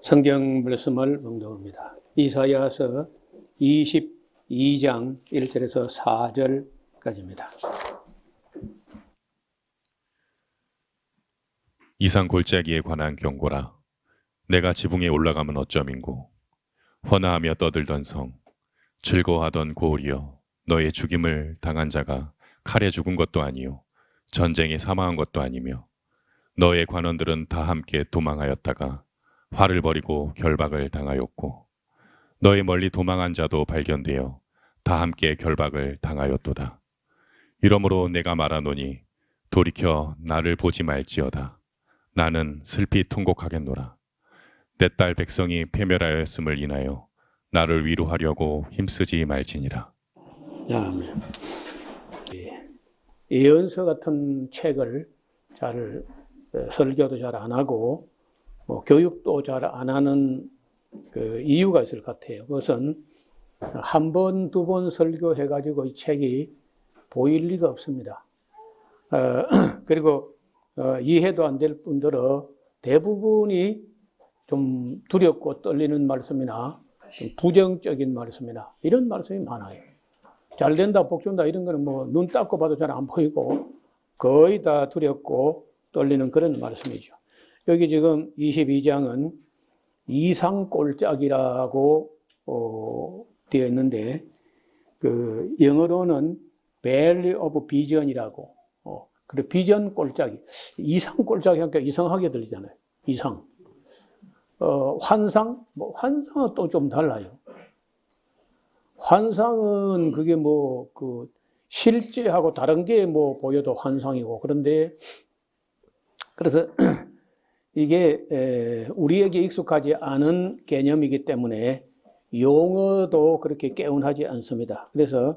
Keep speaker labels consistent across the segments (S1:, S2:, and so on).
S1: 성경 말씀을 묵상합니다. 이사야서 22장 1절에서 4절까지입니다.
S2: 이상 골짜기에 관한 경고라. 내가 지붕에 올라가면 어쩌민고. 헌화하며 떠들던 성, 즐거워하던 고을이여, 너의 죽임을 당한 자가 칼에 죽은 것도 아니요 전쟁에 사망한 것도 아니며, 너의 관원들은 다 함께 도망하였다가 화를 벌이고 결박을 당하였고, 너의 멀리 도망한 자도 발견되어 다 함께 결박을 당하였도다. 이러므로 내가 말하노니 돌이켜 나를 보지 말지어다. 나는 슬피 통곡하겠노라. 내 딸 백성이 패멸하였음을 인하여 나를 위로하려고 힘쓰지 말지니라.
S1: 아멘. 예언서 같은 책을 잘 설교도 잘 안 하고 교육도 잘 안 하는 그 이유가 있을 것 같아요. 그것은 한 번, 두 번 설교해가지고 이 책이 보일 리가 없습니다. 그리고 이해도 안 될 뿐더러 대부분이 좀 두렵고 떨리는 말씀이나 좀 부정적인 말씀이나 이런 말씀이 많아요. 잘 된다, 복 준다 이런 거는 뭐 눈 닦고 봐도 잘 안 보이고 거의 다 두렵고 떨리는 그런 말씀이죠. 여기 지금 22장은 이상골짜기라고 되어 있는데 그 영어로는 Valley of Vision이라고. 그리고 비전 골짜기, 이상 골짜기 하니까 이상하게 들리잖아요. 이상. 환상, 환상은 또 좀 달라요. 환상은 그게 그 실제하고 다른 게 보여도 환상이고, 그런데 그래서 이게 우리에게 익숙하지 않은 개념이기 때문에 용어도 그렇게 개운하지 않습니다. 그래서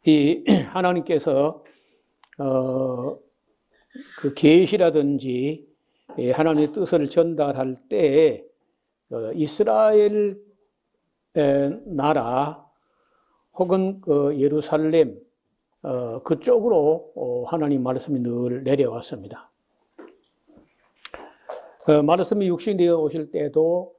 S1: 이 하나님께서 그 계시라든지 하나님의 뜻을 전달할 때 이스라엘 나라 혹은 그 예루살렘 그쪽으로 하나님 말씀이 늘 내려왔습니다. 말씀이 육신되어 오실 때도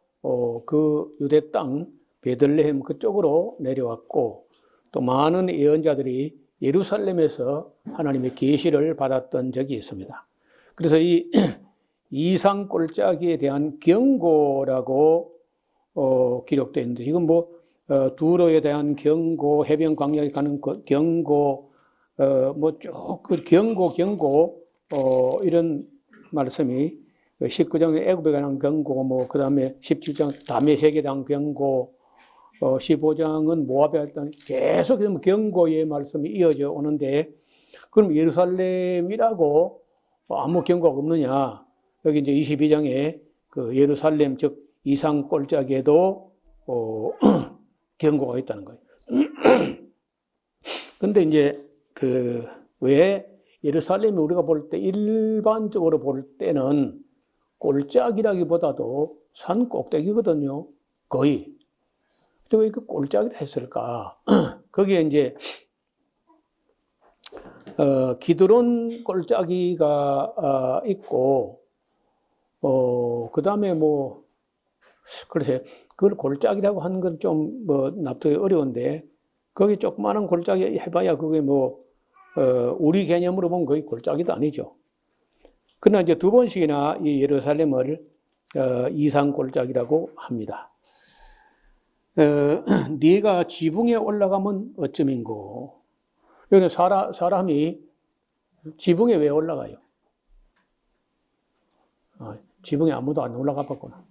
S1: 그 유대 땅 베들레헴 그쪽으로 내려왔고, 또 많은 예언자들이 예루살렘에서 하나님의 계시를 받았던 적이 있습니다. 그래서 이 이상 골짜기에 대한 경고라고 기록되어 있는데, 이건 두로에 대한 경고, 해변 광야에 가는 경고, 쭉 그 경고, 이런 말씀이 19장에 애굽에 관한 경고, 그 다음에 17장 다메섹에 대한 경고, 15장은 모압에 했던 계속 경고의 말씀이 이어져 오는데, 그럼 예루살렘이라고 아무 경고가 없느냐? 여기 이제 22장에 그 예루살렘 즉 이상 골짜기에도 경고가 있다는 거예요. 근데 이제 왜 예루살렘이 우리가 볼 때 일반적으로 볼 때는 골짜기라기보다도 산 꼭대기거든요. 거의. 왜 그 골짜기를 했을까? 거기에 이제 기드론 골짜기가 있고, 그 다음에 글쎄, 그걸 골짜기라고 하는 건 좀 납득이 어려운데, 거기 조그마한 골짜기 해봐야 그게 우리 개념으로 보면 거의 골짜기도 아니죠. 그러나 이제 두 번씩이나 이 예루살렘을 이상 골짜기라고 합니다. 네가 지붕에 올라가면 어쩌민고. 여기는 사람이 지붕에 왜 올라가요? 지붕에 아무도 안 올라가 봤구나.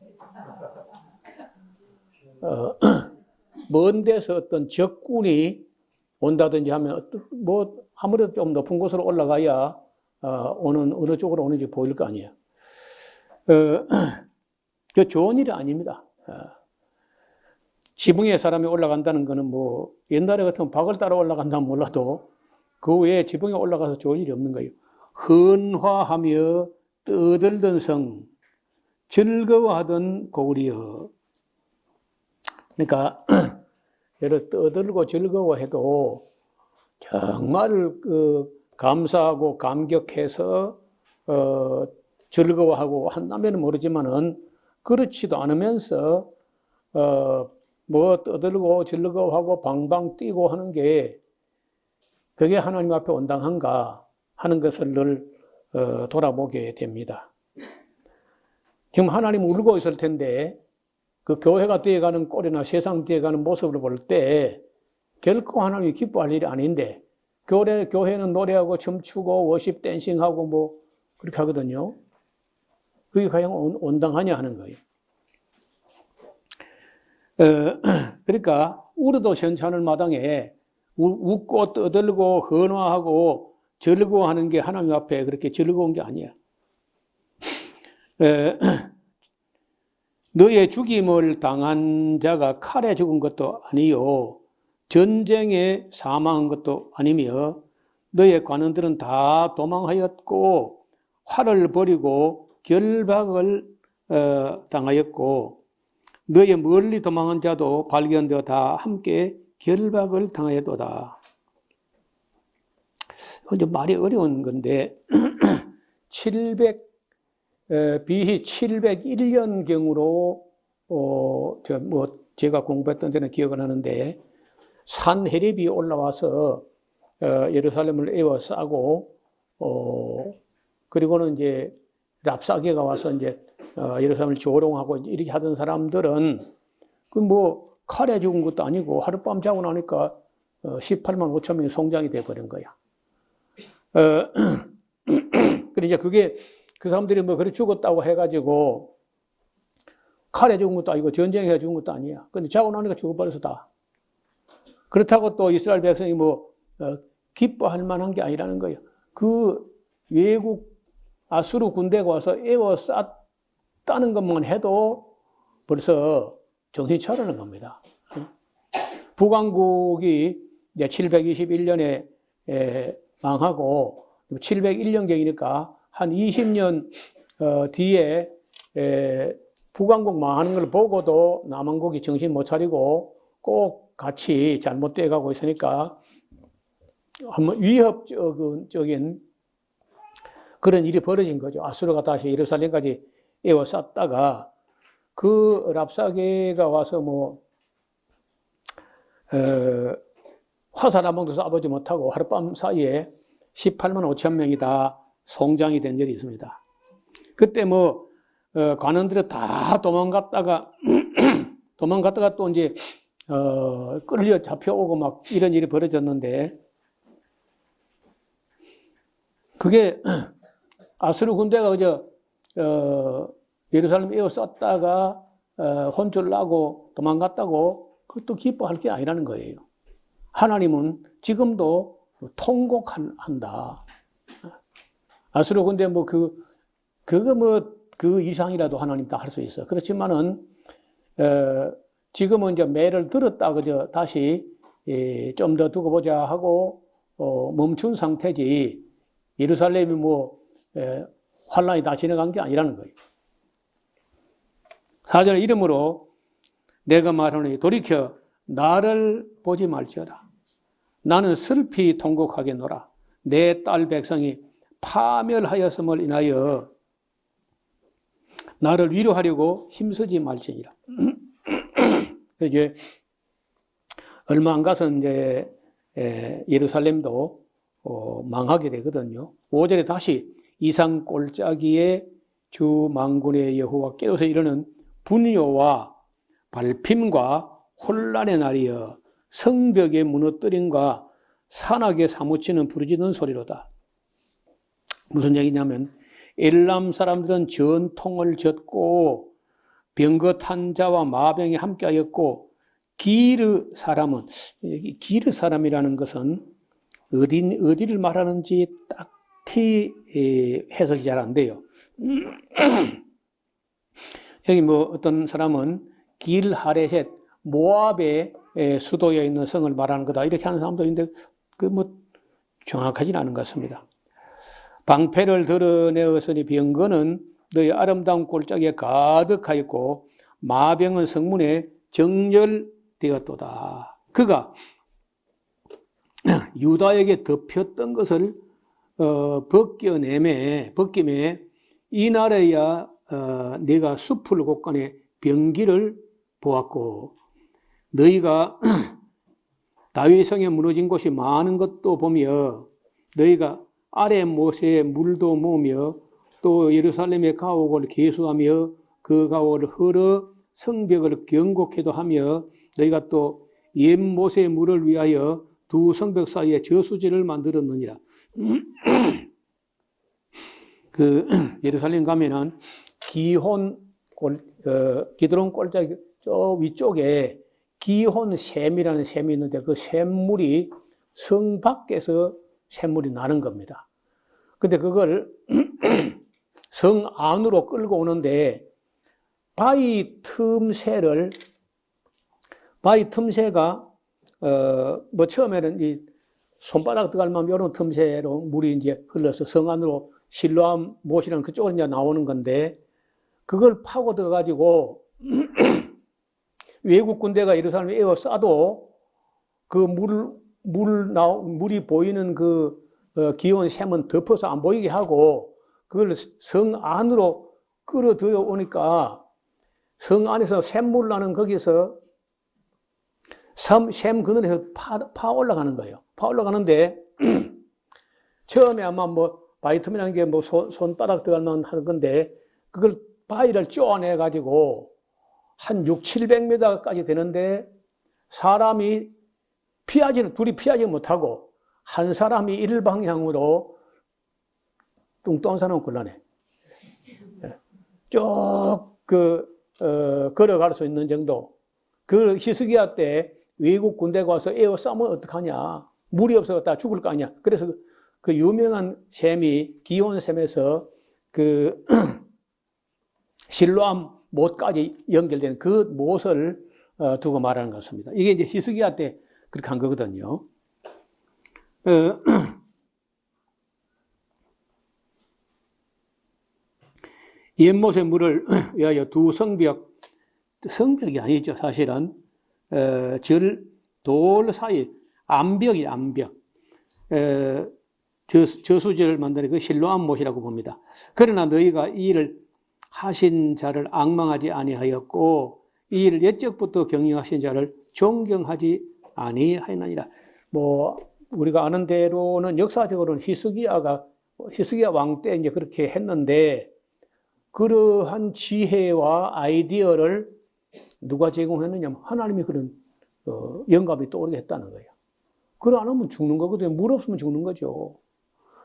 S1: 먼 데서 어떤 적군이 온다든지 하면 아무래도 좀 높은 곳으로 올라가야 어느 쪽으로 오는지 보일 거 아니에요. 그 좋은 일이 아닙니다. 지붕에 사람이 올라간다는 거는 옛날에 같으면 박을 따라 올라간다면 몰라도 그 외에 지붕에 올라가서 좋은 일이 없는 거예요. 헌화하며 떠들던 성, 즐거워하던 고울이여. 그러니까 예를 떠들고 즐거워해도 정말 감사하고 감격해서 즐거워하고 한다면 모르지만은 그렇지도 않으면서 뭐 떠들고 즐거워하고 방방 뛰고 하는 게 그게 하나님 앞에 온당한가 하는 것을 늘 돌아보게 됩니다. 지금 하나님 울고 있을 텐데 그 교회가 되어가는 꼴이나 세상 되어가는 모습을 볼 때 결코 하나님이 기뻐할 일이 아닌데 교회는 노래하고 춤추고 워십 댄싱하고 뭐 그렇게 하거든요. 그게 과연 온당하냐 하는 거예요. 그러니까 우리도 현찮을 마당에 웃고 떠들고 헌화하고 즐거워하는 게 하나님 앞에 그렇게 즐거운 게 아니야. 너의 죽임을 당한 자가 칼에 죽은 것도 아니요 전쟁에 사망한 것도 아니며 너의 관원들은 다 도망하였고 활을 버리고 결박을 당하였고 너의 멀리 도망한 자도 발견되어 다 함께 결박을 당하였도다. 이제 말이 어려운 건데 BC 701년경으로 제가 공부했던 데는 기억을 하는데 산헤립이 올라와서 예루살렘을 에워싸고 그리고는 이제 랍사게가 와서 이제 예루살렘을 조롱하고 이렇게 하던 사람들은 그 뭐 칼에 죽은 것도 아니고 하룻밤 자고 나니까 18만 5천 명이 송장이 돼버린 거야. 그러니까 그게 그 사람들이 뭐 그래 죽었다고 해가지고 칼에 죽은 것도 아니고 전쟁에 죽은 것도 아니야. 근데 자고 나니까 죽어버려서 다. 그렇다고 또 이스라엘 백성이 뭐 기뻐할 만한 게 아니라는 거예요. 그 외국 아수르 군대가 와서 에워쌌다는 것만 해도 벌써 정신 차리는 겁니다. 북왕국이 이제 721년에 망하고 701년경이니까 한 20년 뒤에 북왕국 망하는 걸 보고도 남왕국이 정신 못 차리고 꼭 같이 잘못돼 가고 있으니까 한번 위협적인 그런 일이 벌어진 거죠. 아수르가 다시 예루살렘까지 에워쌌다가 그 랍사게가 와서 뭐 화살 한 방도 쏴보지 못하고 하룻밤 사이에 18만 5천 명이 다 송장이 된 적이 있습니다. 그때 뭐 관원들이 다 도망갔다가 또 이제 끌려 잡혀오고 막 이런 일이 벌어졌는데 그게 아수르 군대가 그저 예루살렘 에워쌌다가 혼쭐 나고 도망갔다고 그것도 기뻐할 게 아니라는 거예요. 하나님은 지금도 통곡한다. 아수르 군대 뭐 그거 뭐 그 이상이라도 하나님 다 할 수 있어. 그렇지만은 지금은 이제 매를 들었다 그저 다시 좀 더 두고 보자 하고 멈춘 상태지. 예루살렘이 뭐 환란이 다 지나간 게 아니라는 거예요. 4절 이름으로 내가 말하노니 돌이켜 나를 보지 말지어다. 나는 슬피 통곡하겠노라. 내 딸 백성이 파멸하였음을 인하여 나를 위로하려고 힘쓰지 말지니라. 이제 얼마 안 가서 이제 예루살렘도 망하게 되거든요. 5절에 다시 이상 꼴짜기에 주 만군의 여호와께로서 이르는 분요와 발핌과 혼란의 날이여 성벽의 무너뜨림과 산악에 사무치는 부르짖는 소리로다. 무슨 얘기냐면 엘람 사람들은 전통을 졌고 병거 탄자와 마병이 함께하였고 기르 사람은 기르 사람이라는 것은 어디를 말하는지 딱히 해석이 잘 안 돼요. 여기 뭐 어떤 사람은 길 하레셋 모압의 수도에 있는 성을 말하는 거다 이렇게 하는 사람도 있는데 그 뭐 정확하지는 않은 것 같습니다. 방패를 드러내었으니 병거는 너희 아름다운 골짜기에 가득하였고 마병은 성문에 정렬되었도다. 그가 유다에게 덮였던 것을 벗김에 이날에야 네가 숲을 곳간에 병기를 보았고 너희가 다윗 성에 무너진 곳이 많은 것도 보며 너희가 아래 못에 물도 모으며 또 예루살렘의 가옥을 계수하며 그 가옥을 헐어 성벽을 견고케도 하며 너희가 또 옛 못의 물을 위하여 두 성벽 사이에 저수지를 만들었느니라. 그 예루살렘 가면은 기드론 골짜기 저 위쪽에 기혼 샘이라는 샘이 있는데 그 샘물이 성 밖에서 샘물이 나는 겁니다. 근데 그걸 성 안으로 끌고 오는데 바위 틈새가 뭐 처음에는 이 손바닥 들어갈 만큼 이런 틈새로 물이 이제 흘러서 성 안으로 실로암 못이라는 그쪽으로 이제 나오는 건데 그걸 파고 들어가지고 외국 군대가 예루살렘에 에워싸도 그 물이 보이는 그 기온 샘은 덮어서 안 보이게 하고 그걸 성 안으로 끌어 들어오니까 성 안에서 샘물 나는 거기서 샘 그늘에서 파 올라가는 거예요. 파 올라가는데 처음에 아마 뭐 바이텀이라는 게 뭐 손바닥 들어갈만 하는 건데 그걸 바위를 쪼아내 가지고 한 600-700m까지 되는데 사람이 둘이 피하지 못하고 한 사람이 일방향으로 뚱뚱한 사람은 곤란해. 쭉 걸어갈 수 있는 정도. 그 히스기야 때 외국 군대가 와서 에워싸면 어떡하냐. 물이 없어서 다 죽을 거 아니야. 그래서 그 유명한 샘이 기온샘에서 그 실로암 못까지 연결되는 그 못을 두고 말하는 것 같습니다. 이게 이제 히스기야 때 그렇게 한 거거든요. 옛못의 물을 위하여 두 성벽이 아니죠. 사실은 돌 사이 암벽이 암벽 저수지를 만드는 그 실로암 못이라고 봅니다. 그러나 너희가 이 일을 하신 자를 앙망하지 아니하였고 이 일을 옛적부터 경영하신 자를 존경하지 아니하였느니라. 뭐 우리가 아는 대로는 역사적으로는 히스기야 왕 때 이제 그렇게 했는데 그러한 지혜와 아이디어를 누가 제공했느냐? 하나님이 그런 영감이 떠오르게 했다는 거예요. 그걸 안 하면 죽는 거거든요. 물 없으면 죽는 거죠.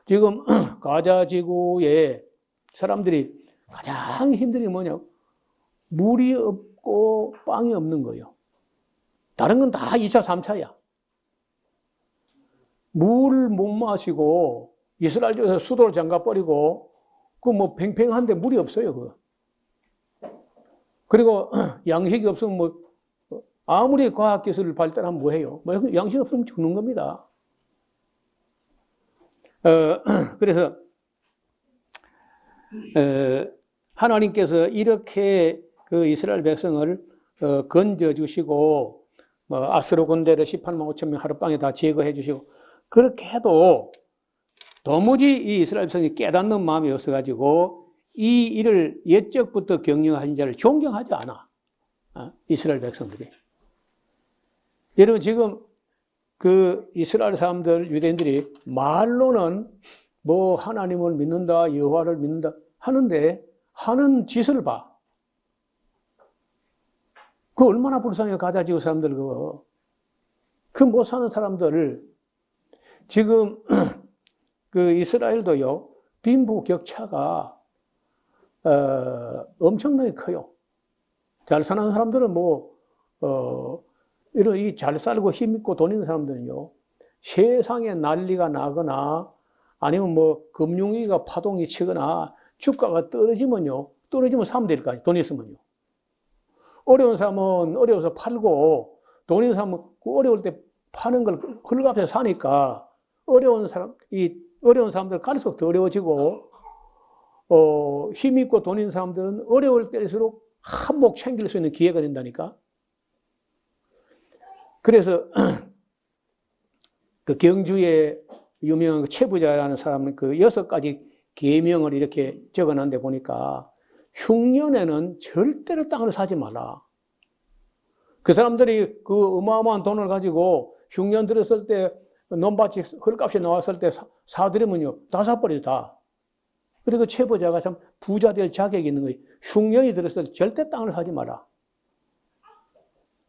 S1: 지금 가자 지구에 사람들이 가장 힘든 게 뭐냐? 물이 없고 빵이 없는 거예요. 다른 건 다 2차, 3차야. 물 못 마시고 이스라엘에서 수도를 잠가버리고 그 뭐 팽팽한데 물이 없어요. 그거. 그리고 양식이 없으면 뭐 아무리 과학기술을 발달하면 뭐해요? 뭐 양식 없으면 죽는 겁니다. 그래서 하나님께서 이렇게 그 이스라엘 백성을 건져주시고 뭐 아스로 군대를 18만 5천 명 하룻밤에 다 제거해 주시고 그렇게 해도 도무지 이 이스라엘 백성이 깨닫는 마음이 없어가지고 이 일을 옛적부터 경영하신 자를 존경하지 않아. 이스라엘 백성들이. 여러분 지금 그 이스라엘 사람들, 유대인들이 말로는 뭐 하나님을 믿는다, 여호와를 믿는다 하는데 하는 짓을 봐. 그 얼마나 불쌍해 가자 지구 사람들 그거. 그 못 사는 사람들을 지금 그 이스라엘도요 빈부 격차가 엄청나게 커요. 잘 사는 사람들은 이런 이 잘 살고 힘 있고 돈 있는 사람들은요 세상에 난리가 나거나 아니면 뭐 금융위기가 파동이 치거나 주가가 떨어지면 사면 될 거 아니에요. 돈 있으면요. 어려운 사람은 어려워서 팔고 돈 있는 사람은 그 어려울 때 파는 걸 헐값에 사니까 어려운 사람들 갈수록 더 어려워지고 힘 있고 돈 있는 사람들은 어려울 때일수록 한몫 챙길 수 있는 기회가 된다니까. 그래서 그 경주에 유명한 최부자라는 사람은 그 6가지 계명을 이렇게 적어놓은 데 보니까 흉년에는 절대로 땅을 사지 마라. 그 사람들이 그 어마어마한 돈을 가지고 흉년 들었을 때 논밭이 헐값이 나왔을 때 사들이면요 다 사버려 다. 그리고 그 체보자가 참 부자 될 자격이 있는 거예요. 흉년이 들었을 때 절대 땅을 사지 마라.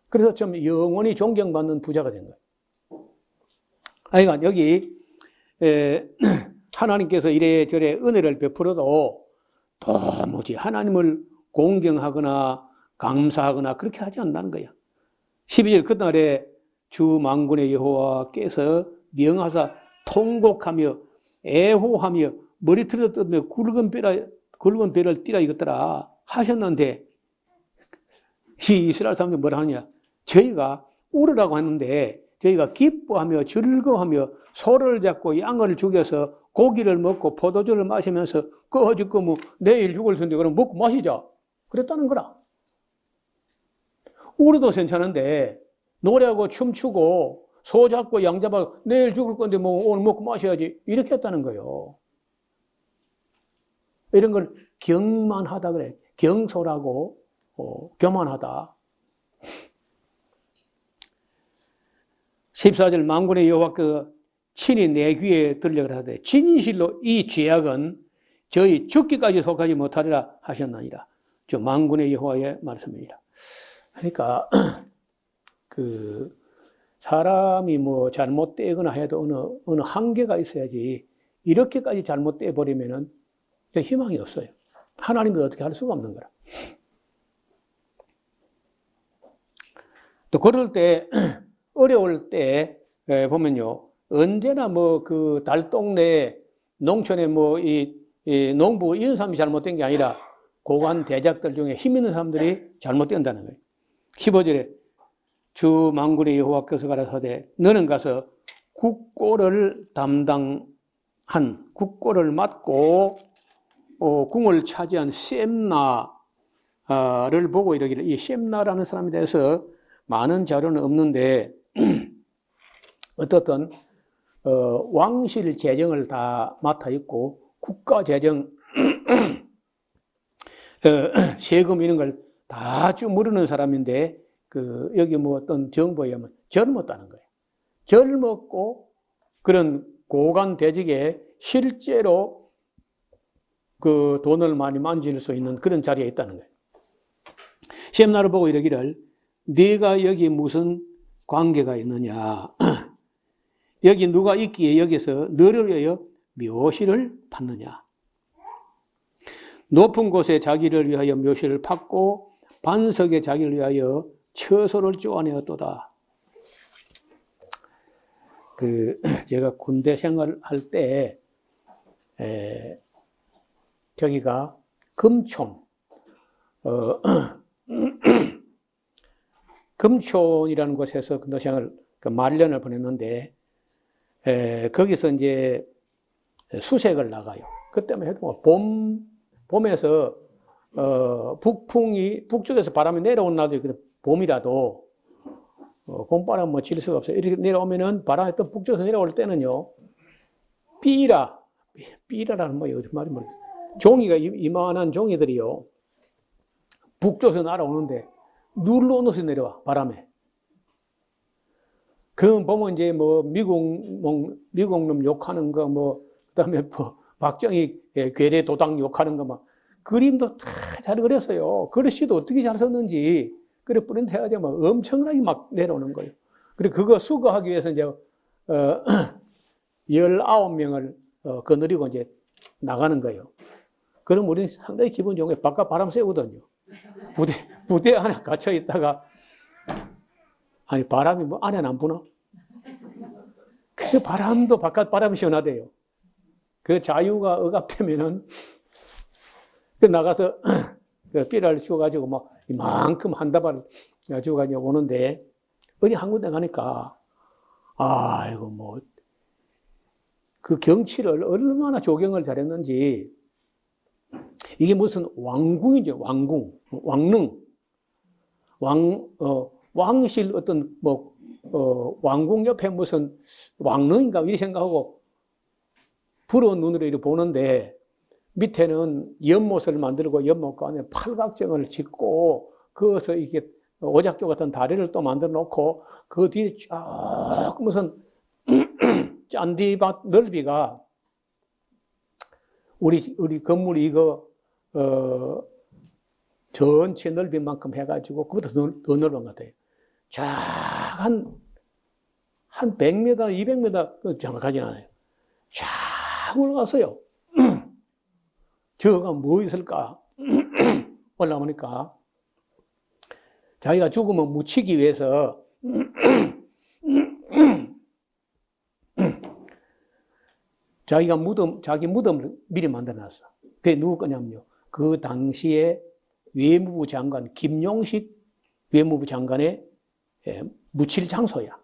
S1: 그래서 좀 영원히 존경받는 부자가 된 거예요. 하여간 여기 하나님께서 이래저래 은혜를 베풀어도 도무지 하나님을 공경하거나 감사하거나 그렇게 하지 않는다는 거야. 12절 그날에 주 만군의 여호와께서 명하사 통곡하며 애호하며 머리털을 뜯으며 굵은 배를 띠라 이것더라 하셨는데 이 이스라엘 사람들이 뭐라 하냐. 저희가 울으라고 하는데 저희가 기뻐하며 즐거워하며 소를 잡고 양을 죽여서 고기를 먹고 포도주를 마시면서 꺼지고 뭐 내일 죽을 텐데 그럼 먹고 마시자 그랬다는 거라. 울어도 괜찮은데 노래하고 춤추고 소 잡고 양 잡아 내일 죽을 건데 뭐 오늘 먹고 마셔야지 이렇게 했다는 거예요. 이런 걸 경만하다 그래. 경솔하고 교만하다. 14절 만군의 여호와께서 친히 내 귀에 들려 하되 진실로 이 죄악은 저희 죽기까지 속하지 못하리라 하셨나니라. 저 만군의 여호와의 말씀입니다. 그러니까 그 사람이 뭐 잘못되거나 해도 어느 한계가 있어야지 이렇게까지 잘못돼 버리면은 희망이 없어요. 하나님도 어떻게 할 수가 없는 거라. 또 그럴 때 어려울 때 보면요 언제나 뭐 그 달동네 농촌에 뭐 이 농부 이런 사람이 잘못된 게 아니라 고관 대작들 중에 힘 있는 사람들이 잘못된다는 거예요. 15절에 주 만군의 여호와께서 가라사대 너는 가서 국고를 담당한 국고를 맡고 궁을 차지한 셈나를 보고 이러기를 이 셈나라는 사람에 대해서 많은 자료는 없는데 어떻든 왕실 재정을 다 맡아 있고 국가 재정 세금 이런 걸 다 주무르는 사람인데 그 여기 뭐 어떤 정보에 의하면 젊었다는 거예요. 젊었고 그런 고관 대직에 실제로 그 돈을 많이 만질 수 있는 그런 자리에 있다는 거예요. 셈나를 보고 이러기를 네가 여기 무슨 관계가 있느냐. 여기 누가 있기에 여기서 너를 위하여 묘실을 팠느냐. 높은 곳에 자기를 위하여 묘실을 팠고 반석에 자기를 위하여 처소를 쪼아내었도다. 제가 군대 생활할 때 저기가 금촌 금촌이라는 곳에서 군대 생활 말년을 보냈는데 거기서 이제 수색을 나가요. 그때만 해도 봄에서 북쪽에서 바람이 내려오는 날도 있거든. 봄이라도 봄바람 뭐 질 수가 없어요. 이렇게 내려오면은 바람이 또 북쪽에서 내려올 때는요 삐라라는 뭐 어디 말이 모르겠어요. 종이가 이만한 종이들이요 북쪽에서 날아오는데 눌러놓아서 내려와 바람에. 그 보면 이제 뭐 미국놈 욕하는 거 뭐 그다음에 뭐 박정희 괴뢰 도당 욕하는 거 막 그림도 다 잘 그렸어요. 글씨도 어떻게 잘 썼는지 그래 뿌린 해가지고 막 엄청나게 막 내려오는 거예요. 그리고 그거 수거하기 위해서 이제 19명을 거느리고 이제 나가는 거예요. 그럼 우리는 상당히 기분 좋은 게 바깥 바람 쐬거든요. 부대 안에 갇혀 있다가 아니 바람이 뭐 안에는 안 부나? 그 바람도 바깥 바람이 시원하대요. 그 자유가 억압되면은 나가서 삐라를 주워가지고 막 이만큼 한 다발 주워가지고 오는데 어디 한 군데 가니까 아이고 뭐 그 경치를 얼마나 조경을 잘했는지 이게 무슨 왕궁이죠. 왕릉 왕실 어떤 왕궁 옆에 무슨 왕릉인가 이렇게 생각하고 부러운 눈으로 이렇게 보는데 밑에는 연못을 만들고 연못 안에 팔각정을 짓고 그것서 이게 오작교 같은 다리를 또 만들어 놓고 그 뒤에 쫙 무슨 잔디밭 넓이가 우리 건물이 이거 전체 넓이만큼 해가지고 그보다 더 넓은 것 같아요. 쫙 한 100m, 200m 정확하진 않아요. 쫙 올라갔어요. 저가 뭐 있을까? 올라오니까 자기가 죽으면 묻히기 위해서 자기 무덤을 미리 만들어놨어. 그게 누구 거냐면요. 그 당시에 외무부 장관, 김용식 외무부 장관의 묻힐 장소야.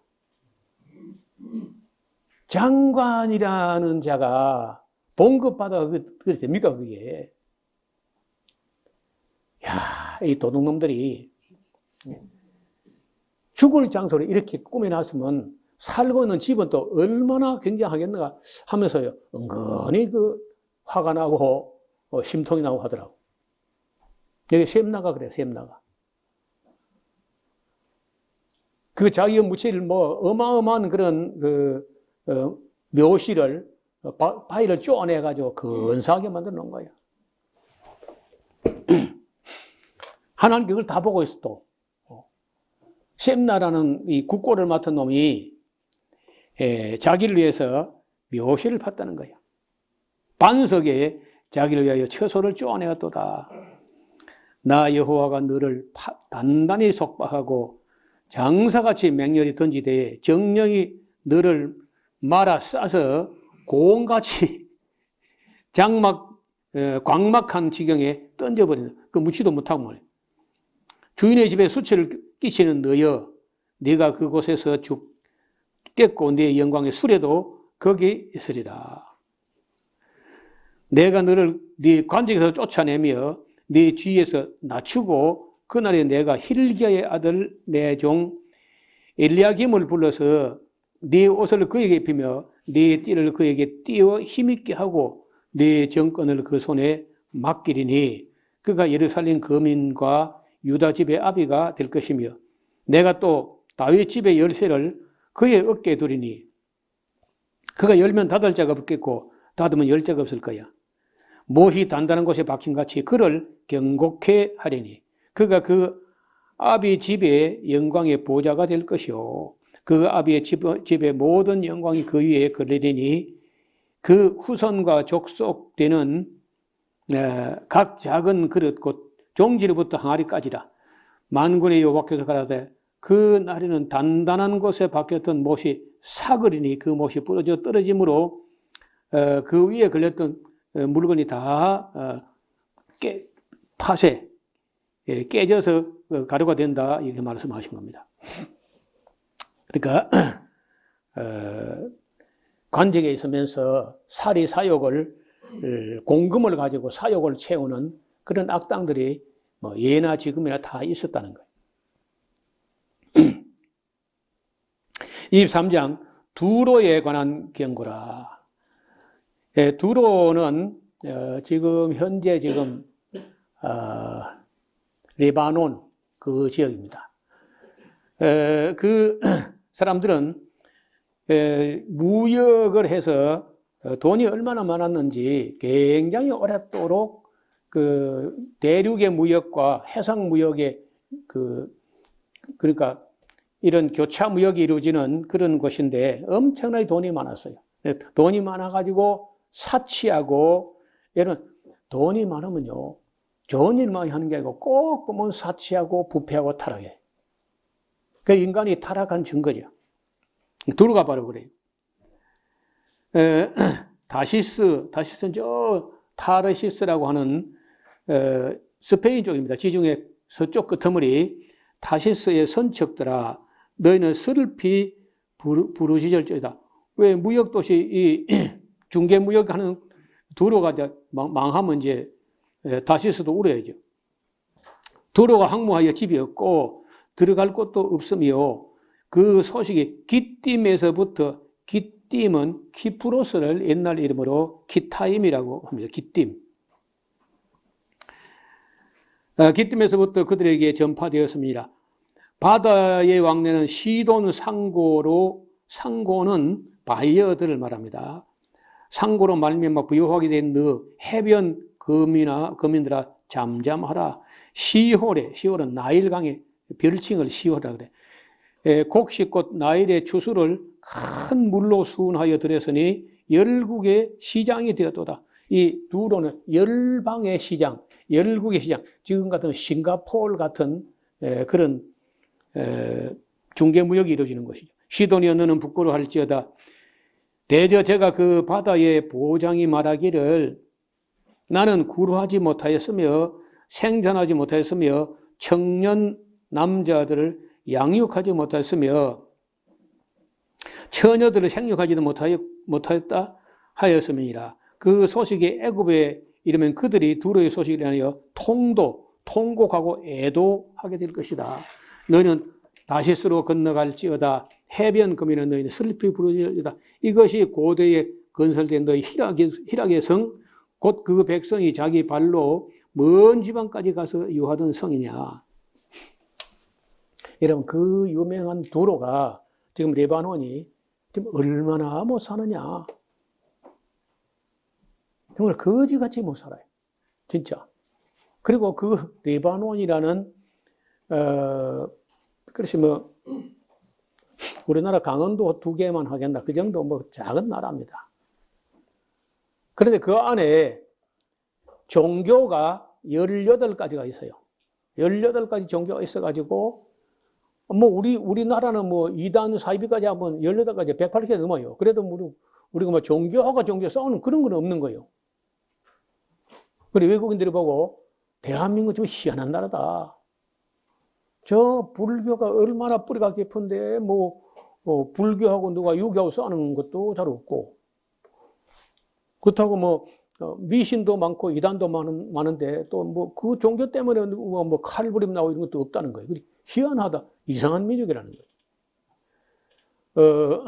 S1: 장관이라는 자가 봉급받아 그게 됩니까, 그게? 야, 이 도둑놈들이 죽을 장소를 이렇게 꾸며놨으면 살고 있는 집은 또 얼마나 굉장하겠는가 하면서요, 은근히 화가 나고, 심통이 나고 하더라고. 여기 샘나가 그래, 샘나가. 그 자기가 묻힐 어마어마한 그런 묘실을, 바위를 쪼아내가지고 근사하게 만들어 놓은 거야. 하나님 그걸 다 보고 있어, 또. 셈나라는 이 국고를 맡은 놈이 자기를 위해서 묘실을 팠다는 거야. 반석에 자기를 위하여 처소를 쪼아내었도다. 나 여호와가 너를 단단히 속박하고 장사같이 맹렬히 던지되 정령이 너를 말아 싸서 고온같이 광막한 지경에 던져버리는, 그 묻지도 못하고 말이야. 주인의 집에 수치를 끼치는 너여, 네가 그곳에서 죽겠고 네 영광의 수레도 거기 있으리라. 내가 너를 네 관직에서 쫓아내며 네 뒤에서 낮추고 그날에 내가 힐기야의 아들 내 종 엘리야김을 불러서 네 옷을 그에게 입히며 네 띠를 그에게 띄워 힘있게 하고 네 정권을 그 손에 맡기리니 그가 예루살렘 거민과 유다 집의 아비가 될 것이며 내가 또 다윗 집의 열쇠를 그의 어깨에 두리니 그가 열면 닫을 자가 없겠고 닫으면 열 자가 없을 거야. 못이 단단한 곳에 박힌 같이 그를 경고케 하리니 그가 그 아비 집의 영광의 보좌가 될 것이요 그 아비의 집의 모든 영광이 그 위에 걸리리니 그 후손과 족속되는 각 작은 그릇 곧 종지로부터 항아리까지라. 만군의 여호와께서 가라사대 그 날에는 단단한 곳에 박혔던 못이 사그리니 그 못이 부러져 떨어짐으로 그 위에 걸렸던 물건이 다 파쇄 깨져서 가루가 된다 이렇게 말씀하신 겁니다. 그러니까 관직에 있으면서 사리 사욕을 공금을 가지고 사욕을 채우는 그런 악당들이 예나 지금이나 다 있었다는 거예요. 23장 두로에 관한 경고라. 두로는 지금 현재 레바논 그 지역입니다. 그 사람들은 무역을 해서 돈이 얼마나 많았는지 굉장히 오랫도록 그 대륙의 무역과 해상 무역의 그러니까 이런 교차 무역이 이루어지는 그런 곳인데 엄청나게 돈이 많았어요. 돈이 많아가지고 사치하고 이런 돈이 많으면요 좋은 일만 하는 게 아니고 꼭 보면 사치하고 부패하고 타락해. 그 인간이 타락한 증거죠. 두루가 바로 그래요. 다시스는 저 타르시스라고 하는 스페인 쪽입니다. 지중해 서쪽 끝머리 타시스의 선척들아 너희는 슬피 부르짖을지어다. 왜 무역도시 이 중개무역하는 두로가 망하면 이제 다시스도 울어야죠. 두로가 항모하여 집이 없고 들어갈 곳도 없으며 그 소식이 기띔에서부터 기띔은 키프로스를 옛날 이름으로 기타임이라고 합니다. 기띔. 기뜸에서부터 그들에게 전파되었습니다. 바다의 왕래는 시돈 상고로, 상고는 바이어들을 말합니다. 상고로 말미암아 부요하게 된 너 해변 거민들아 잠잠하라. 시홀은 나일강의 별칭을 시홀이라 그래. 곡식꽃 나일의 추수를 큰 물로 수운하여 들였으니 열국의 시장이 되었도다. 이 두로는 열방의 시장, 열국의 시장, 지금 같은 싱가포르 같은 그런 중개무역이 이루어지는 것이죠. 시돈이여 너는 부끄러워할지어다. 대저 제가 그 바다의 보장이 말하기를 나는 구루하지 못하였으며 생산하지 못하였으며 청년 남자들을 양육하지 못하였으며 처녀들을 생육하지도 못하였다 하였음이니라. 그 소식이 애굽에 이르면 그들이 두로의 소식을 하여 통곡하고 애도하게 될 것이다. 너희는 다시스로 건너갈지어다. 해변 거민은 너희는 슬피 부르짖으리다. 이것이 고대에 건설된 너희 희락의 성, 곧 그 백성이 자기 발로 먼 지방까지 가서 유하던 성이냐. 여러분, 그 유명한 두로가 지금 레바논이 지금 얼마나 못 사느냐. 정말 거지같이 못 살아요. 진짜. 그리고 그 레바논이라는, 그렇지 뭐, 우리나라 강원도 2개만 하겠나. 그 정도 뭐 작은 나라입니다. 그런데 그 안에 종교가 18가지가 있어요. 18가지 종교가 있어가지고, 뭐, 우리나라는 뭐, 2단, 4입까지 하면 18가지, 108개 넘어요. 그래도 우리가 뭐, 종교하고 종교 싸우는 그런 건 없는 거예요. 그리고 외국인들이 보고, 대한민국 좀 희한한 나라다. 저 불교가 얼마나 뿌리가 깊은데, 불교하고 누가 유교하고 싸우는 것도 잘 없고, 그렇다고 뭐, 미신도 많고 이단도 많은데, 또 뭐, 그 종교 때문에 뭐 칼부림 나고 이런 것도 없다는 거예요. 희한하다. 이상한 민족이라는 거예요.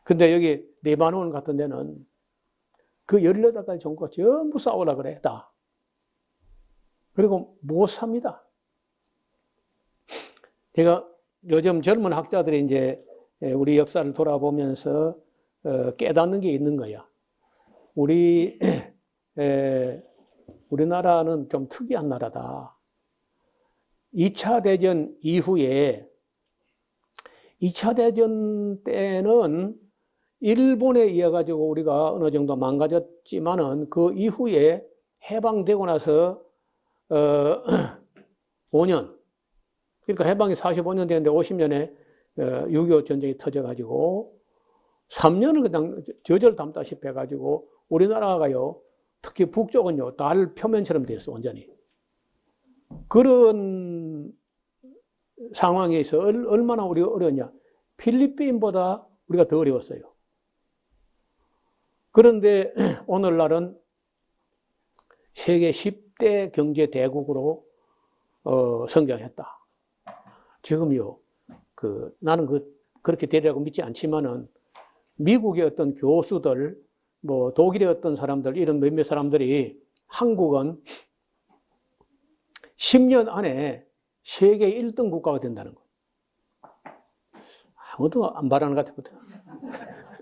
S1: 근데 여기 레바논 같은 데는 그 18가지 종교가 전부 싸우라 그래, 다. 그리고 못 삽니다. 제가 요즘 젊은 학자들이 이제 우리 역사를 돌아보면서 깨닫는 게 있는 거야. 우리나라는 좀 특이한 나라다. 2차 대전 이후에, 2차 대전 때는 일본에 의해 가지고 우리가 어느 정도 망가졌지만은 그 이후에 해방되고 나서 5년, 그러니까 해방이 45년 됐는데 50년에 6.25 전쟁이 터져가지고 3년을 그냥 저절 담다시피 해가지고 우리나라가요, 특히 북쪽은요, 달 표면처럼 됐어, 완전히. 그런 상황에서 얼마나 우리가 어려웠냐. 필리핀보다 우리가 더 어려웠어요. 그런데 오늘날은 세계 10대 경제 대국으로 성장했다. 지금요, 나는 그렇게 되리라고 믿지 않지만은 미국의 어떤 교수들, 뭐 독일의 어떤 사람들, 이런 몇몇 사람들이 한국은 10년 안에 세계 1등 국가가 된다는 거. 아무도 안 바라는 것 같거든.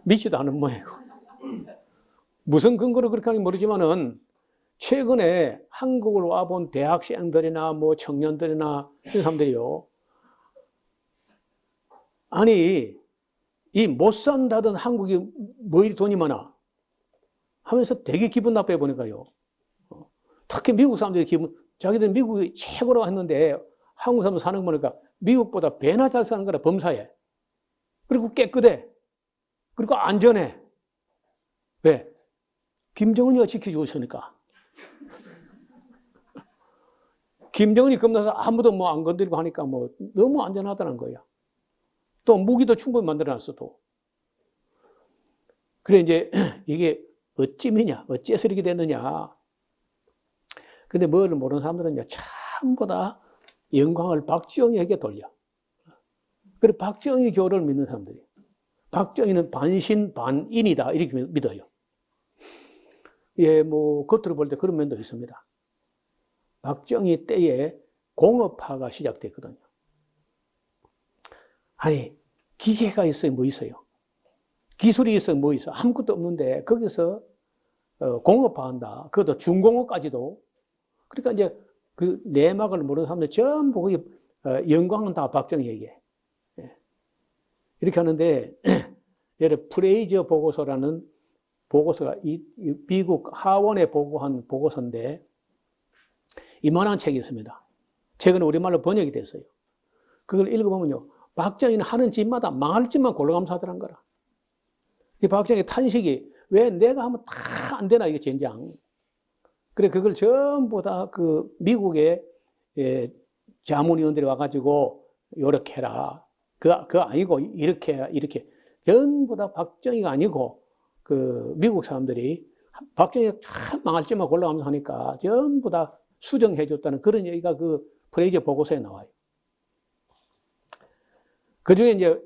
S1: 믿지도 않은 모양이고. 무슨 근거로 그렇게 하는지 모르지만은 최근에 한국을 와본 대학생들이나 뭐 청년들이나 이런 사람들이요. 아니, 이 못 산다던 한국이 뭐 이리 돈이 많아? 하면서 되게 기분 나빠해 보니까요. 특히 미국 사람들이 자기들 미국이 최고라고 했는데 한국 사람 사는 거 보니까 미국보다 배나 잘 사는 거라 범사해. 그리고 깨끗해. 그리고 안전해. 왜? 김정은이가 지켜주고 있으니까. 김정은이 겁나서 아무도 뭐 안 건드리고 하니까 뭐 너무 안전하다는 거야. 또 무기도 충분히 만들어놨어, 또. 그래, 이제 이게 어찌미냐, 어째서 이렇게 됐느냐. 근데 뭐를 모르는 사람들은 전부 다 영광을 박정희에게 돌려. 그래, 박정희 교를 믿는 사람들이. 박정희는 반신반인이다, 이렇게 믿어요. 예, 뭐, 겉으로 볼 때 그런 면도 있습니다. 박정희 때에 공업화가 시작됐거든요. 아니, 기계가 있어요? 뭐 있어요? 기술이 있어요? 뭐 있어? 아무것도 없는데 거기서 공업화한다. 그것도 중공업까지도. 그러니까 이제 그 내막을 모르는 사람들 전부 거기 영광은 다 박정희에게. 이렇게 하는데 예를 프레이저 보고서라는 보고서가 미국 하원에 보고한 보고서인데 이만한 책이 있습니다. 최근에 우리말로 번역이 됐어요. 그걸 읽어보면요. 박정희는 하는 짓마다 망할 짓만 골라가면서 하더란 거라. 이 박정희 탄식이 왜 내가 하면 다 안 되나 이게 젠장. 그래 그걸 전부 다 그 미국의 자문위원들이 와가지고 요렇게 해라. 그거 아니고 이렇게 해라. 이렇게 전부 다 박정희가 아니고 그 미국 사람들이 박정희가 참 망할 짓만 골라가면서 하니까 전부 다 수정해 줬다는 그런 얘기가 그 프레이저 보고서에 나와요. 그 중에 이제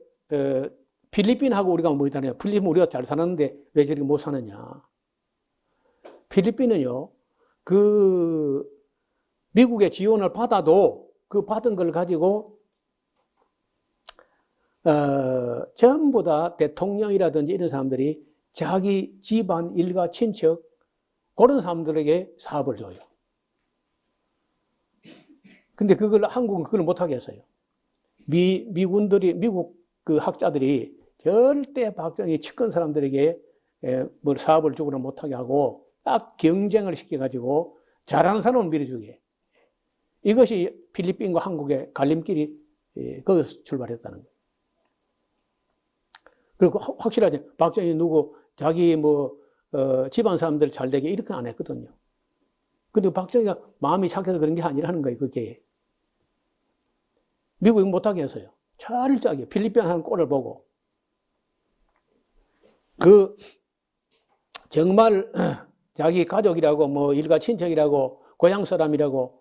S1: 필리핀하고 우리가 뭐 있다냐. 필리핀 우리가 잘 사는데 왜 저렇게 못 사느냐. 필리핀은요, 그 미국의 지원을 받아도 그 받은 걸 가지고 전부 다 대통령이라든지 이런 사람들이 자기 집안, 일가, 친척 그런 사람들에게 사업을 줘요. 근데 그걸 한국은 그걸 못하게 했어요. 미군들이, 미국 그 학자들이 절대 박정희 측근 사람들에게 뭐 사업을 주거나 못하게 하고 딱 경쟁을 시켜가지고 잘하는 사람은 밀어주게. 이것이 필리핀과 한국의 갈림길이 거기서 출발했다는 거예요. 그리고 확실하지. 박정희 누구 자기 뭐 집안 사람들 잘 되게 이렇게 안 했거든요. 근데 박정희가 마음이 착해서 그런 게 아니라는 거예요. 그게. 미국이 못하게 했어요. 철저하게 필리핀 하는 꼴을 보고 그 정말 자기 가족이라고 뭐 일가 친척이라고 고향 사람이라고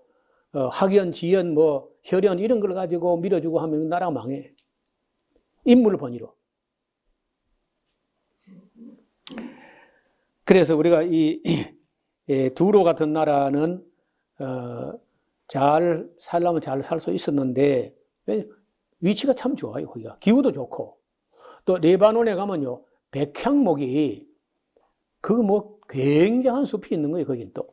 S1: 학연, 지연, 뭐 혈연 이런 걸 가지고 밀어주고 하면 나라가 망해. 인물 번위로. 그래서 우리가 이 두로 같은 나라는 잘 살려면 잘 살 수 있었는데 위치가 참 좋아요. 거기가 기후도 좋고 또 레바논에 가면요 백향목이 그 뭐 굉장한 숲이 있는 거예요. 거긴 또.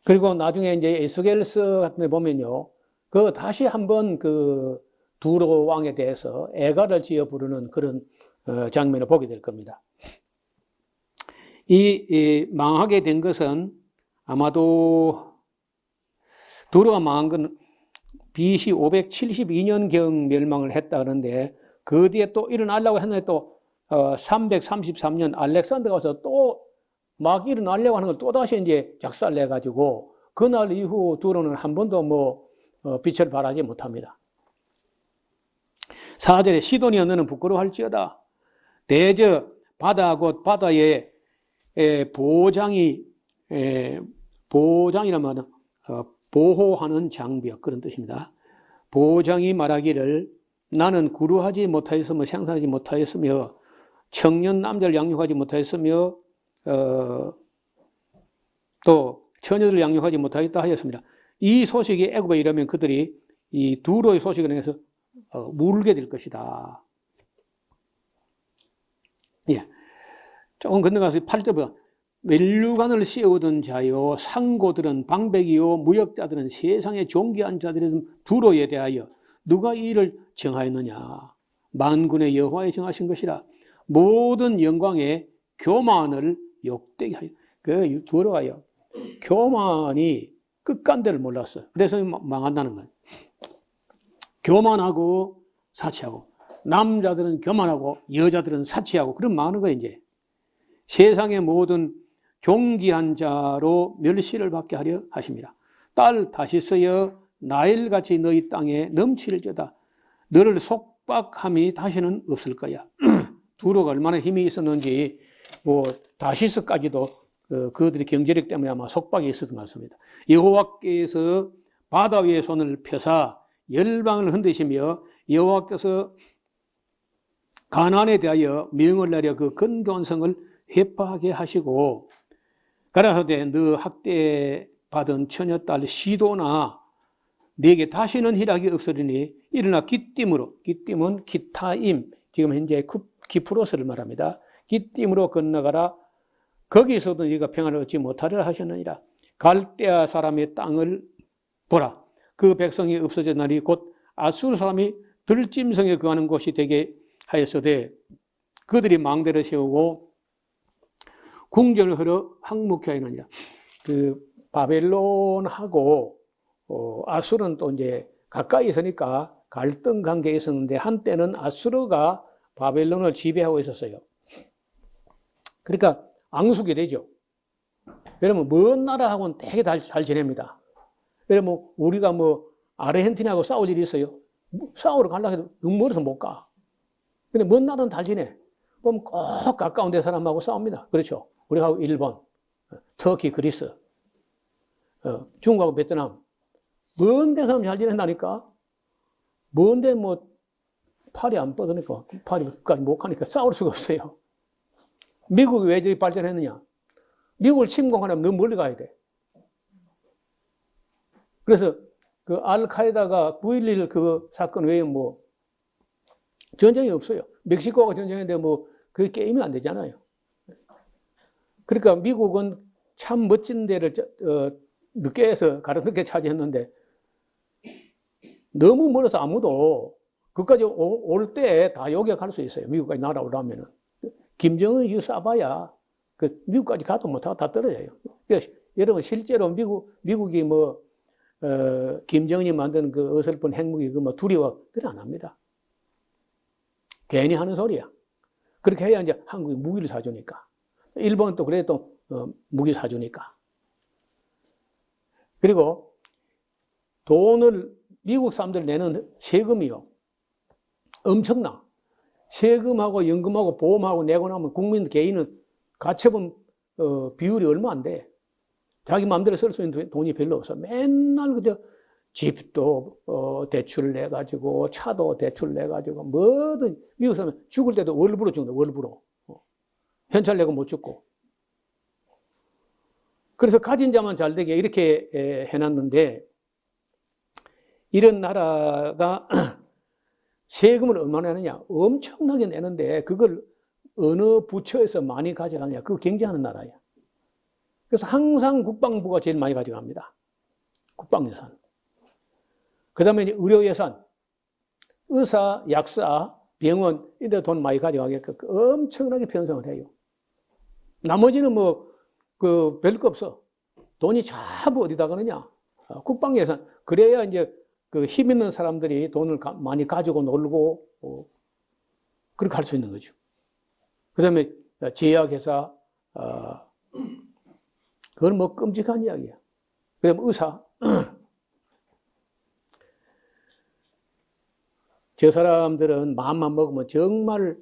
S1: 그리고 나중에 이제 에스겔서 같은 데 보면요 그 다시 한번 그 두로 왕에 대해서 애가를 지어 부르는 그런 장면을 보게 될 겁니다. 이 망하게 된 것은 아마도 두로가 망한 건 BC 572년경 멸망을 했다 그러는데 그 뒤에 또 일어나려고 했는데 또 333년 알렉산더가 와서 또 막 일어나려고 하는 걸 또다시 이제 작살을 내가지고 그날 이후 두로는 한 번도 뭐 빛을 발하지 못합니다. 4절에 시도니아 너는 부끄러워할지어다. 대저 바다 곧 바다의 보장이란 말은 보호하는 장벽 그런 뜻입니다. 보장이 말하기를 나는 구루하지 못하였으며 생산하지 못하였으며 청년 남자를 양육하지 못하였으며 또 처녀들을 양육하지 못하였다 하였습니다. 이 소식이 애굽에 이르면 그들이 이 두로의 소식을 해서 물게 될 것이다. 예. 조금 건너가서 8절보다 멜류관을 씌우던 자요 상고들은 방백이요 무역자들은 세상에 존귀한 자들은 두로에 대하여 누가 이 일을 정하였느냐. 만군의 여호와에 정하신 것이라. 모든 영광의 교만을 욕되게 하여. 그 두로가요 교만이 끝간데를 몰랐어요. 그래서 망한다는 거예요. 교만하고 사치하고 남자들은 교만하고 여자들은 사치하고 그럼 망하는 거예요. 이제 세상의 모든 존귀한 자로 멸시를 받게 하려 하십니다. 딸 다시서여 나일같이 너희 땅에 넘칠지어다. 너를 속박함이 다시는 없을 거야. 두로가 얼마나 힘이 있었는지 뭐 다시서까지도 그들의 경제력 때문에 아마 속박이 있었던 것 같습니다. 여호와께서 바다 위에 손을 펴사 열방을 흔드시며 여호와께서 가나안에 대하여 명을 내려 그 건강한 성을 회파하게 하시고 가라사대 너 학대받은 처녀딸 시도나 네게 다시는 희락이 없으리니 일어나 기띔으로, 기띔은 기타임, 지금 현재 키프로스를 말합니다. 기띔으로 건너가라. 거기서도 네가 평안을 얻지 못하리라 하셨느니라. 갈대아 사람의 땅을 보라. 그 백성이 없어졌나니 곧 아수르 사람이 들짐승에 거하는 곳이 되게 하였으되 그들이 망대를 세우고 궁전을 흐려 황무케 하느니라. 그 바벨론하고 아수르는 또 이제 가까이 있으니까 갈등 관계에 있었는데 한때는 아수르가 바벨론을 지배하고 있었어요. 그러니까 앙숙이 되죠. 여러분 먼 나라하고는 되게 잘 지냅니다. 여러분 우리가 뭐 아르헨티나하고 싸울 일이 있어요. 싸우러 가려고 해도 너무 멀어서 못 가. 근데 먼 나라는 잘 지내. 그럼 꼭 가까운 데 사람하고 싸웁니다. 그렇죠. 우리하고 일본, 터키, 그리스, 중국하고 베트남. 먼 데 사람 잘 지낸다니까. 먼 데 뭐 팔이 안 뻗으니까 팔이 끝까지 못 가니까 싸울 수가 없어요. 미국이 왜 저리 발전했느냐? 미국을 침공하려면 너무 멀리 가야 돼. 그래서 그 알카에다가 9.11 그 사건 외에 뭐 전쟁이 없어요. 멕시코가 전쟁인데 뭐 그게 게임이 안 되잖아요. 그러니까 미국은 참 멋진 데를 늦게 해서 가로등게 차지했는데 너무 멀어서 아무도 그까지 올 때 다 요격할 수 있어요. 미국까지 날아오려면은. 김정은 이거 쏴봐야 그 미국까지 가도 못하고 다 떨어져요. 그래서 여러분 실제로 미국이 뭐 김정은이 만든 그 어설픈 핵무기 그 뭐 두려워 그래 안 합니다. 괜히 하는 소리야. 그렇게 해야 이제 한국이 무기를 사주니까. 일본은 또 그래 또 무기 사주니까. 그리고 돈을 미국 사람들 내는 세금이요. 엄청나. 세금하고 연금하고 보험하고 내고 나면 국민 개인은 가처분 비율이 얼마 안 돼. 자기 마음대로 쓸 수 있는 돈이 별로 없어. 맨날 그저 집도 대출 내가지고 차도 대출 내가지고 뭐든 미국 사람 죽을 때도 월부로 죽는다. 월부로. 현찰 내고 못 죽고. 그래서 가진 자만 잘 되게 이렇게 해놨는데 이런 나라가 세금을 얼마나 내느냐? 엄청나게 내는데 그걸 어느 부처에서 많이 가져가느냐? 그거 경제하는 나라야. 그래서 항상 국방부가 제일 많이 가져갑니다. 국방예산. 그 다음에 의료 예산, 의사, 약사, 병원, 이런 데 돈 많이 가져가게끔 엄청나게 편성을 해요. 나머지는 뭐, 별거 없어. 돈이 전부 어디다 가느냐? 국방예산. 그래야 이제 그 힘 있는 사람들이 돈을 많이 가지고 놀고, 그렇게 할 수 있는 거죠. 그 다음에 제약회사, 그건 뭐 끔찍한 이야기야. 그 다음에 의사. 저 사람들은 마음만 먹으면 정말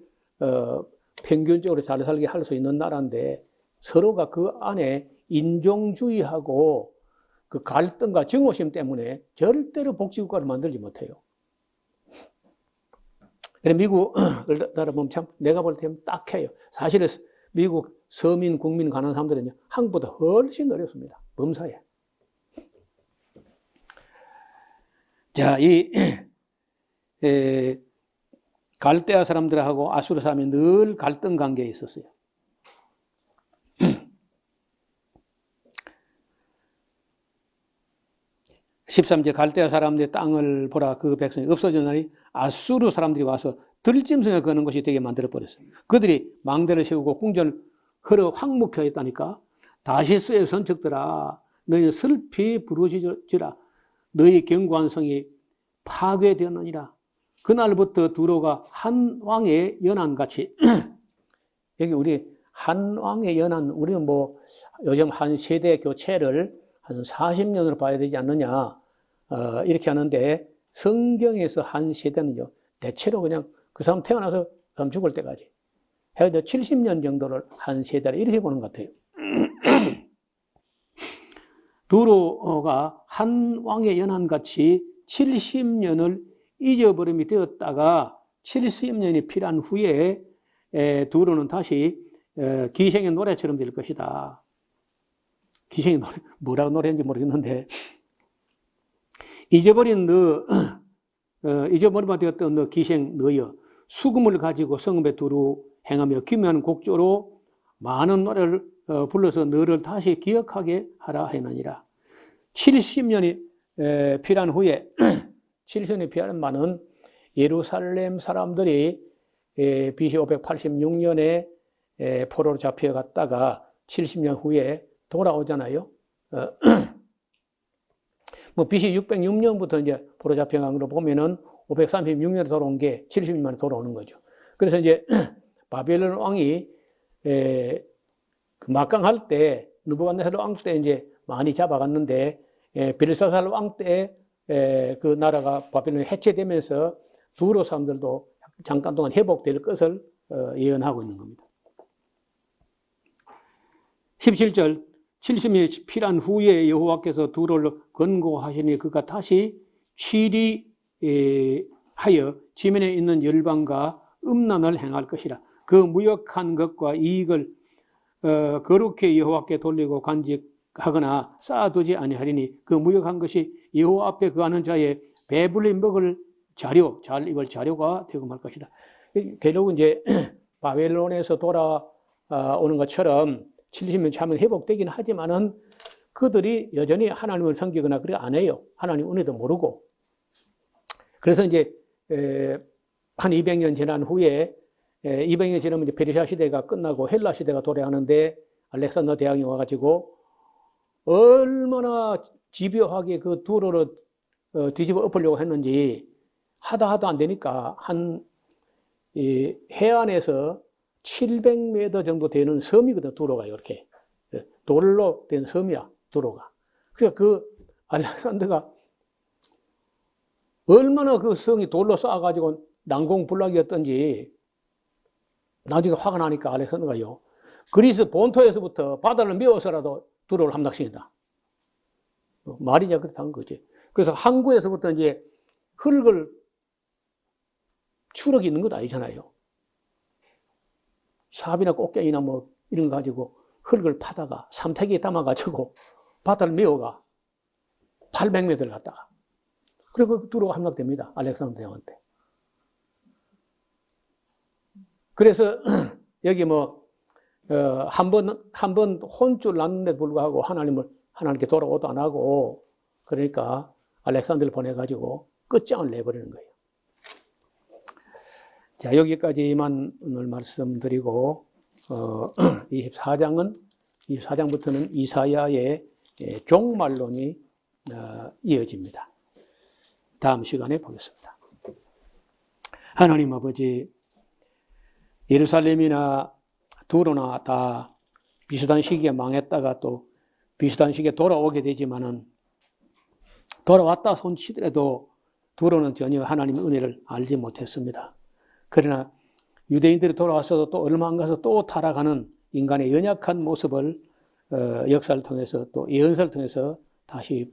S1: 평균적으로 잘 살게 할 수 있는 나라인데 서로가 그 안에 인종주의하고 그 갈등과 증오심 때문에 절대로 복지국가를 만들지 못해요. 그래 미국 나라 보면 참 내가 볼 때는 딱해요. 사실은 미국 서민, 국민 가는 사람들은요 한국보다 훨씬 어렵습니다. 범사에. 자, 이 갈대아 사람들하고 아수르 사람이 늘 갈등 관계에 있었어요. 13절 갈대아 사람들의 땅을 보라 그 백성이 없어졌나니 아수르 사람들이 와서 들짐승에 거는 것이 되게 만들어버렸어요. 그들이 망대를 세우고 궁전을 흐르 황무케 했다니까. 다시스의 선척들아 너희 슬피 부르짖으라. 너희 견고한 성이 파괴되었느니라. 그날부터 두로가 한 왕의 연한같이 여기 우리 한 왕의 연한 우리는 뭐 요즘 한 세대 교체를 한 40년으로 봐야 되지 않느냐 이렇게 하는데 성경에서 한 세대는요 대체로 그냥 그 사람 태어나서 그 사람 죽을 때까지 해도 70년 정도를 한 세대를 이렇게 보는 것 같아요. 두로가 한 왕의 연한같이 70년을 잊어버림이 되었다가 70년이 필요한 후에 두로는 다시 기생의 노래처럼 될 것이다. 기생이 뭐라고 노래했는지 모르겠는데, 잊어버리면 되었던 너 기생 너여, 수금을 가지고 성읍에 두루 행하며 기묘한 곡조로 많은 노래를 불러서 너를 다시 기억하게 하라 하느니라. 70년이 필요한 후에 70년이 필요한 많은 예루살렘 사람들이 BC 586년에 포로로 잡혀갔다가 70년 후에 돌아오잖아요. 뭐 BC 606년부터 이제 포로 잡혀간 걸로 보면은 536년에 돌아온 게 70년 만에 돌아오는 거죠. 그래서 이제 바벨론 왕이 막강할 때, 느부갓네살 왕 때 이제 많이 잡아갔는데, 벨사살 왕 때 그 나라가 바벨론이 해체되면서 두로 사람들도 잠깐 동안 회복될 것을 예언하고 있는 겁니다. 17절, 70년이 필요한 후에 여호와께서 두로를 건고하시니 그가 다시 취리하여 지면에 있는 열방과 음란을 행할 것이라. 그 무역한 것과 이익을 거룩히 여호와께 돌리고 간직하거나 쌓아두지 아니하리니 그 무역한 것이 여호와 앞에 거하는 자의 배불리 먹을 자료, 잘 입을 자료가 되고 말 것이다. 결국 이제 바벨론에서 돌아오는 것처럼 70년 차면 회복되긴 하지만은 그들이 여전히 하나님을 섬기거나 그렇게 안 해요. 하나님 은혜도 모르고. 그래서 이제 한 200년 지난 후에 200년 지나면 이제 페르시아 시대가 끝나고 헬라 시대가 도래하는데 알렉산더 대왕이 와가지고 얼마나 집요하게 그 두로를 뒤집어 엎으려고 했는지 하다 안 되니까 해안에서 700m 정도 되는 섬이거든, 두로가 이렇게. 돌로 된 섬이야, 두로가. 그러니까 그 알렉산더가 얼마나 그 성이 돌로 쌓아가지고 난공불락이었던지 나중에 화가 나니까 알렉산더가요, 그리스 본토에서부터 바다를 메워서라도 두로를 함락시킨다. 말이냐 그렇다는 거지. 그래서 항구에서부터 이제 흙을 추럭이 있는 것 아니잖아요. 삽이나 꽃게이나 뭐 이런 거 가지고 흙을 파다가 삼태기에 담아가지고 바다를 메워가 800m를 갔다가 그리고 두로가 함락됩니다. 알렉산더 대왕한테. 그래서 여기 뭐 한 번 혼쭐 났는데도 불구하고 하나님께 돌아오도 안 하고 그러니까 알렉산더를 보내가지고 끝장을 내버리는 거예요. 자, 여기까지만 오늘 말씀드리고 24장부터는 이사야의 종말론이 이어집니다. 다음 시간에 보겠습니다. 하나님 아버지, 예루살렘이나 두로나 다 비슷한 시기에 망했다가 또 비슷한 시기에 돌아오게 되지만은 돌아왔다 손치더라도 두로는 전혀 하나님의 은혜를 알지 못했습니다. 그러나 유대인들이 돌아와서도 또 얼마 안 가서 또 타락하는 인간의 연약한 모습을 역사를 통해서 또 예언서를 통해서 다시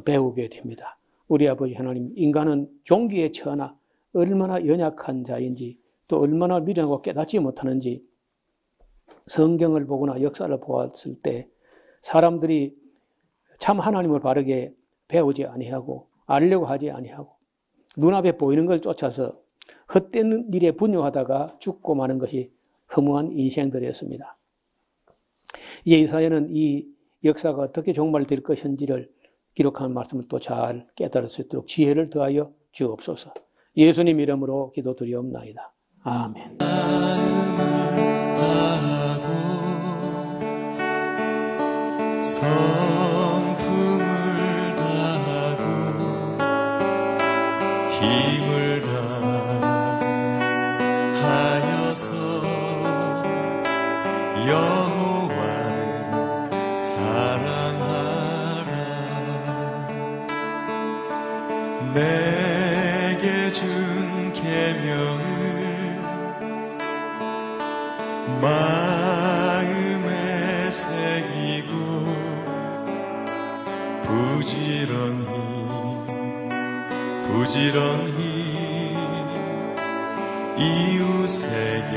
S1: 배우게 됩니다. 우리 아버지 하나님, 인간은 종기에 처하나 얼마나 연약한 자인지 또 얼마나 미련하고 깨닫지 못하는지 성경을 보거나 역사를 보았을 때 사람들이 참 하나님을 바르게 배우지 아니하고 알려고 하지 아니하고 눈앞에 보이는 걸 쫓아서 헛된 일에 분유하다가 죽고 마는 것이 허무한 인생들이었습니다. 이제 이사야는 이 역사가 어떻게 종말될 것인지를 기록한 말씀을 또 잘 깨달을 수 있도록 지혜를 더하여 주옵소서. 예수님 이름으로 기도드리옵나이다. 아멘.
S3: 성품을 다하고 힘을 다하여서 여호와를 사랑하라. 내게 준 계명을 마음에 새기고 부지런히 이웃에게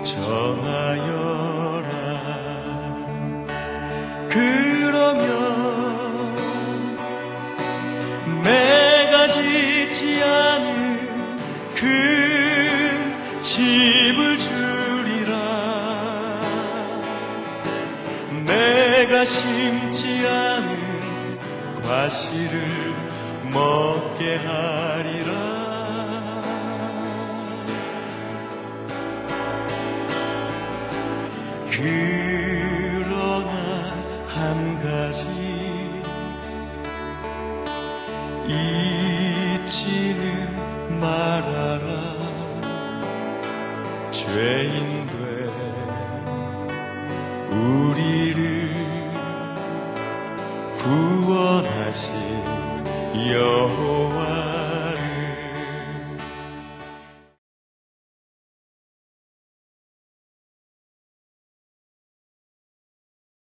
S3: 전하여라. 그러면 내가 짓지 않은 큰 집을 주리라. 내가 심지 않은 과실을 먹게 하리라. 그러나 한 가지 잊지는 말아라. 죄인 된 우리를 구원하신 여호와